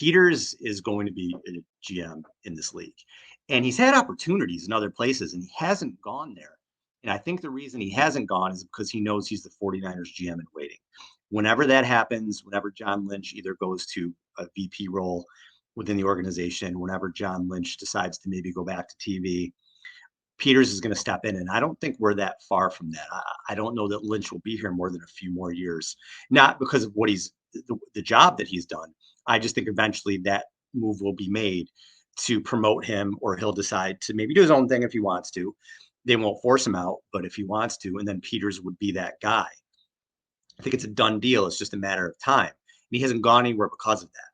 Peters is going to be a GM in this league. And he's had opportunities in other places and he hasn't gone there. And I think the reason he hasn't gone is because he knows he's the 49ers GM in waiting. Whenever that happens, whenever John Lynch either goes to a VP role within the organization, whenever John Lynch decides to maybe go back to TV, Peters is going to step in. And I don't think we're that far from that. I don't know that Lynch will be here more than a few more years, not because of what the job that he's done. I just think eventually that move will be made to promote him, or he'll decide to maybe do his own thing if he wants to. They won't force him out, but if he wants to, and then Peters would be that guy. I think it's a done deal. It's just a matter of time. And he hasn't gone anywhere because of that.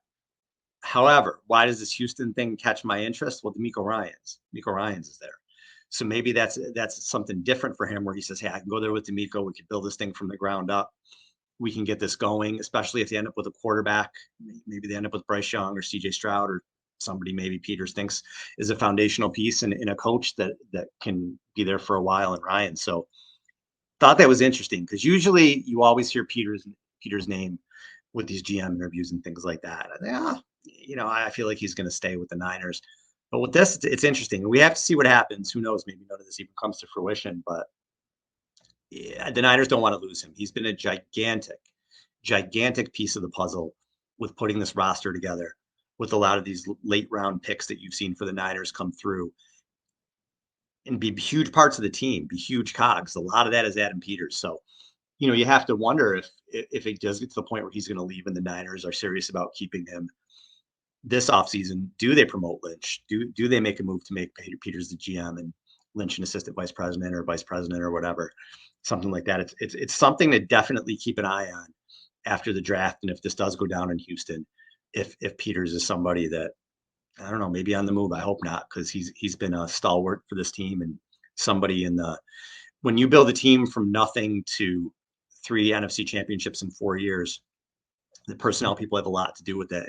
However, why does this Houston thing catch my interest? Well, D'Amico Ryans is there. So maybe that's something different for him where he says, hey, I can go there with D'Amico. We can build this thing from the ground up. We can get this going, especially if they end up with a quarterback. Maybe they end up with Bryce Young or CJ Stroud or somebody maybe Peters thinks is a foundational piece and in a coach that can be there for a while in Ryan. So thought that was interesting because usually you always hear Peters' name with these GM interviews and things like that. Yeah, I feel like he's going to stay with the Niners. But with this, it's interesting. We have to see what happens. Who knows? Maybe none of this even comes to fruition. But yeah, the Niners don't want to lose him. He's been a gigantic piece of the puzzle with putting this roster together, with a lot of these late round picks that you've seen for the Niners come through and be huge parts of the team, be huge cogs. A lot of that is Adam Peters. So, you have to wonder if it does get to the point where he's going to leave and the Niners are serious about keeping him this offseason. Do they promote Lynch? Do they make a move to make Peters the GM and Lynch an assistant vice president or whatever, something like that? It's something to definitely keep an eye on after the draft. And if this does go down in Houston, if Peters is somebody that, I don't know, maybe on the move. I hope not, because he's been a stalwart for this team and somebody when you build a team from nothing to 3 NFC championships in 4 years, the personnel people have a lot to do with that.